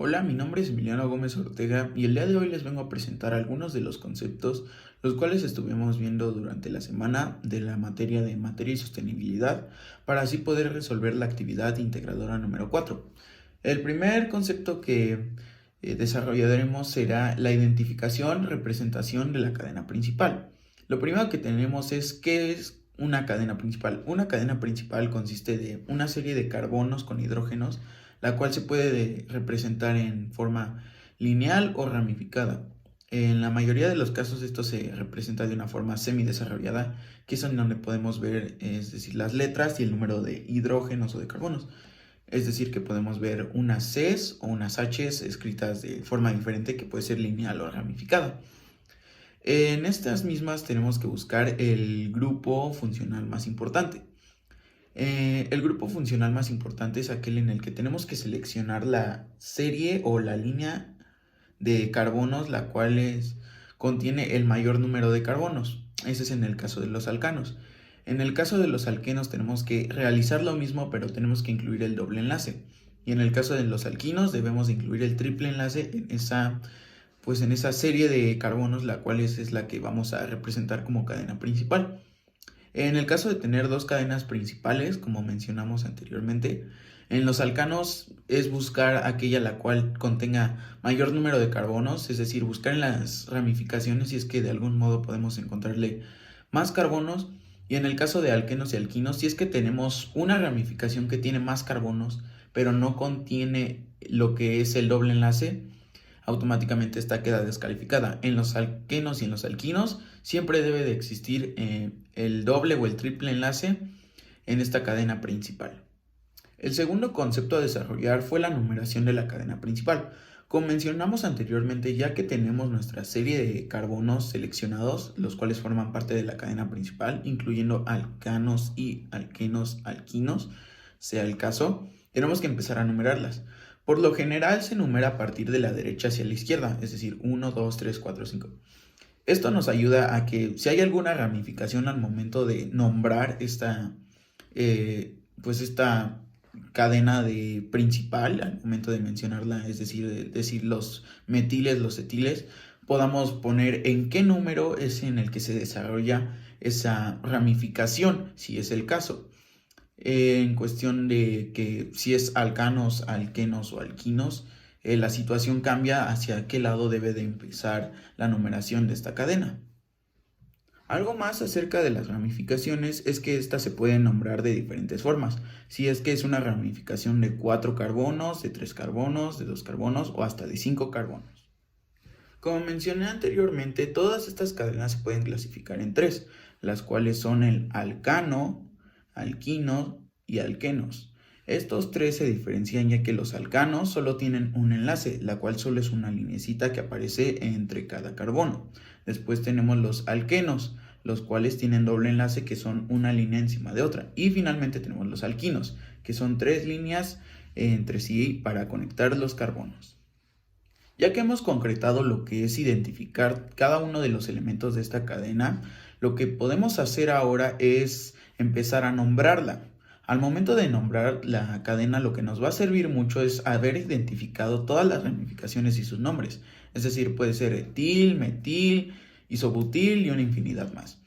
Hola, mi nombre es Emiliano Gómez Ortega y el día de hoy les vengo a presentar algunos de los conceptos los cuales estuvimos viendo durante la semana de la materia de materia y sostenibilidad para así poder resolver la actividad integradora número 4. El primer concepto que desarrollaremos será la identificación, representación de la cadena principal. Lo primero que tenemos es ¿qué es una cadena principal? Una cadena principal consiste de una serie de carbonos con hidrógenos la cual se puede representar en forma lineal o ramificada. En la mayoría de los casos esto se representa de una forma semidesarrollada, que es en donde podemos ver, es decir, las letras y el número de hidrógenos o de carbonos. Es decir, que podemos ver unas Cs o unas Hs escritas de forma diferente que puede ser lineal o ramificada. En estas mismas tenemos que buscar el grupo funcional más importante. El grupo funcional más importante es aquel en el que tenemos que seleccionar la serie o la línea de carbonos, la cual contiene el mayor número de carbonos. Ese es en el caso de los alcanos. En el caso de los alquenos tenemos que realizar lo mismo, pero tenemos que incluir el doble enlace. Y en el caso de los alquinos debemos incluir el triple enlace en esa serie de carbonos, la cual es la que vamos a representar como cadena principal. En el caso de tener dos cadenas principales, como mencionamos anteriormente, en los alcanos es buscar aquella la cual contenga mayor número de carbonos, es decir, buscar en las ramificaciones si es que de algún modo podemos encontrarle más carbonos. Y en el caso de alquenos y alquinos, si es que tenemos una ramificación que tiene más carbonos, pero no contiene lo que es el doble enlace, automáticamente esta queda descalificada. En los alquenos y en los alquinos siempre debe de existir el doble o el triple enlace en esta cadena principal. El segundo concepto a desarrollar fue la numeración de la cadena principal. Como mencionamos anteriormente, ya que tenemos nuestra serie de carbonos seleccionados, los cuales forman parte de la cadena principal, incluyendo alcanos y alquenos, alquinos, sea el caso, tenemos que empezar a numerarlas. Por lo general se numera a partir de la derecha hacia la izquierda, es decir, 1, 2, 3, 4, 5. Esto nos ayuda a que si hay alguna ramificación al momento de nombrar esta cadena de principal, al momento de mencionarla, es decir los metiles, los etiles, podamos poner en qué número es en el que se desarrolla esa ramificación, si es el caso. En cuestión de que si es alcanos, alquenos o alquinos, la situación cambia hacia qué lado debe de empezar la numeración de esta cadena. Algo más acerca de las ramificaciones es que estas se pueden nombrar de diferentes formas. Si es que es una ramificación de 4 carbonos, de 3 carbonos, de 2 carbonos o hasta de 5 carbonos. Como mencioné anteriormente, todas estas cadenas se pueden clasificar en tres, las cuales son el alcano, alquino y alquenos. Estos tres se diferencian ya que los alcanos solo tienen un enlace, la cual solo es una linecita que aparece entre cada carbono. Después tenemos los alquenos, los cuales tienen doble enlace que son una línea encima de otra. Y finalmente tenemos los alquinos, que son tres líneas entre sí para conectar los carbonos. Ya que hemos concretado lo que es identificar cada uno de los elementos de esta cadena, lo que podemos hacer ahora es empezar a nombrarla. Al momento de nombrar la cadena, lo que nos va a servir mucho es haber identificado todas las ramificaciones y sus nombres. Es decir, puede ser etil, metil, isobutil y una infinidad más.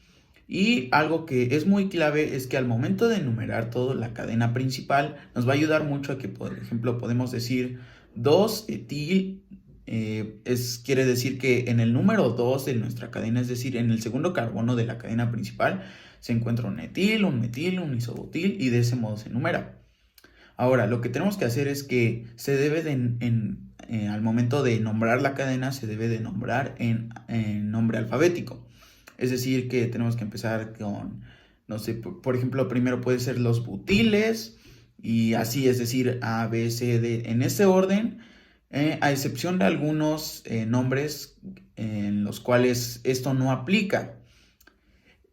Y algo que es muy clave es que al momento de enumerar toda la cadena principal, nos va a ayudar mucho a que, por ejemplo, podemos decir 2-etil, quiere decir que en el número 2 de nuestra cadena, es decir, en el segundo carbono de la cadena principal, se encuentra un etil, un metil, un isobutil y de ese modo se enumera. Ahora, lo que tenemos que hacer es que se debe al momento de nombrar la cadena, se debe de nombrar en nombre alfabético. Es decir, que tenemos que empezar con, no sé, por ejemplo, primero puede ser los butiles y así, es decir, A, B, C, D, en ese orden, a excepción de algunos nombres en los cuales esto no aplica.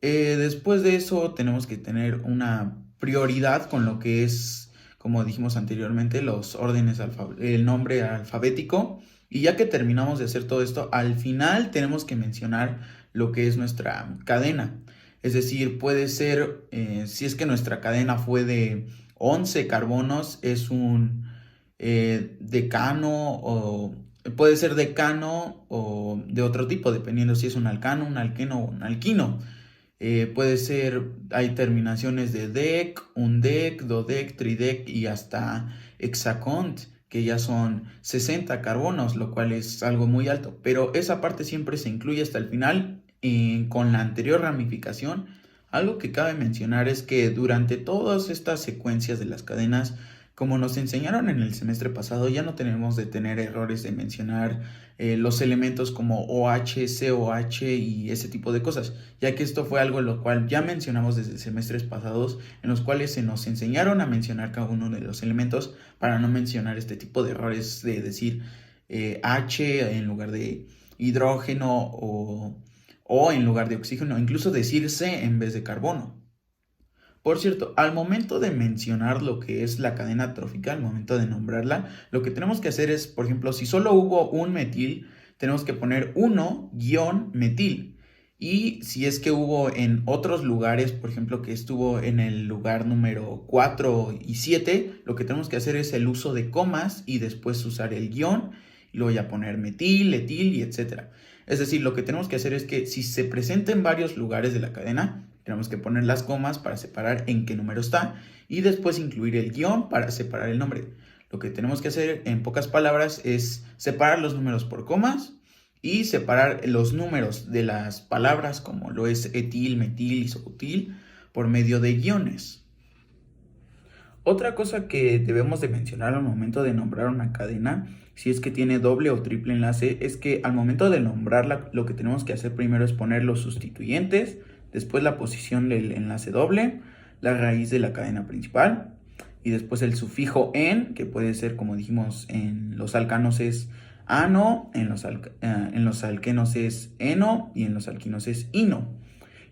Después de eso tenemos que tener una prioridad con lo que es, como dijimos anteriormente, los órdenes, el nombre alfabético. Y ya que terminamos de hacer todo esto, al final tenemos que mencionar lo que es nuestra cadena. Es decir, puede ser, si es que nuestra cadena fue de 11 carbonos, decano o puede ser decano o de otro tipo, dependiendo si es un alcano, un alqueno o un alquino. Puede ser, hay terminaciones de dec, undec, dodec, tridec y hasta hexacont, que ya son 60 carbonos, lo cual es algo muy alto. Pero esa parte siempre se incluye hasta el final con la anterior ramificación. Algo que cabe mencionar es que durante todas estas secuencias de las cadenas, como nos enseñaron en el semestre pasado, ya no tenemos de tener errores de mencionar los elementos como OH, COH y ese tipo de cosas, ya que esto fue algo lo cual ya mencionamos desde semestres pasados, en los cuales se nos enseñaron a mencionar cada uno de los elementos para no mencionar este tipo de errores de decir H en lugar de hidrógeno o en lugar de oxígeno, incluso decir C en vez de carbono. Por cierto, al momento de mencionar lo que es la cadena trófica, al momento de nombrarla, lo que tenemos que hacer es, por ejemplo, si solo hubo un metil, tenemos que poner 1-metil. Y si es que hubo en otros lugares, por ejemplo, que estuvo en el lugar número 4 y 7, lo que tenemos que hacer es el uso de comas y después usar el guión, y luego ya poner metil, etil y etcétera. Es decir, lo que tenemos que hacer es que si se presenta en varios lugares de la cadena, tenemos que poner las comas para separar en qué número está y después incluir el guión para separar el nombre. Lo que tenemos que hacer en pocas palabras es separar los números por comas y separar los números de las palabras como lo es etil, metil, isobutil por medio de guiones. Otra cosa que debemos de mencionar al momento de nombrar una cadena, si es que tiene doble o triple enlace, es que al momento de nombrarla lo que tenemos que hacer primero es poner los sustituyentes, después la posición del enlace doble, la raíz de la cadena principal y después el sufijo en, que puede ser, como dijimos, en los alcanos es ano, en los alquenos es eno y en los alquinos es ino.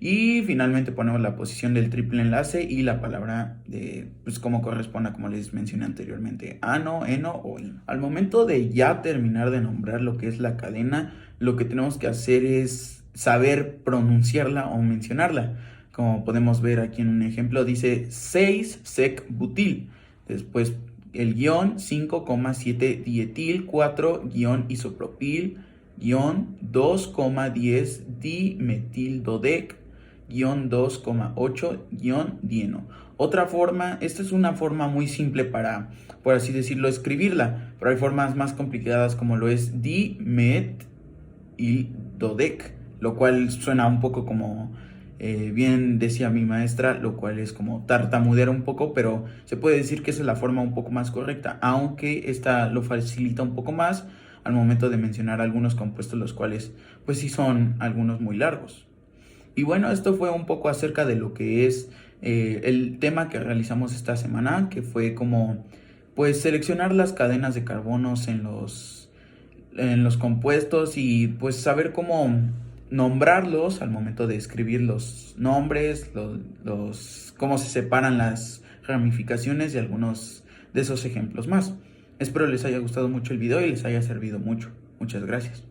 Y finalmente ponemos la posición del triple enlace y la palabra de, pues como corresponda, como les mencioné anteriormente, ano, eno o ino. Al momento de ya terminar de nombrar lo que es la cadena, lo que tenemos que hacer es saber pronunciarla o mencionarla. Como podemos ver aquí en un ejemplo, dice 6-sec-butil. Después el guión 5,7-dietil 4-isopropil 2,10-dimetildodec 2,8-dieno. Otra forma, esta es una forma muy simple para, por así decirlo, escribirla, pero hay formas más complicadas como lo es dimetildodec, lo cual suena un poco como, bien decía mi maestra, lo cual es como tartamudear un poco, pero se puede decir que esa es la forma un poco más correcta, aunque esta lo facilita un poco más al momento de mencionar algunos compuestos, los cuales pues sí son algunos muy largos. Y bueno, esto fue un poco acerca de lo que es el tema que realizamos esta semana, que fue como pues seleccionar las cadenas de carbonos en los compuestos y pues saber cómo nombrarlos al momento de escribir los nombres, cómo se separan las ramificaciones y algunos de esos ejemplos más. Espero les haya gustado mucho el video y les haya servido mucho. Muchas gracias.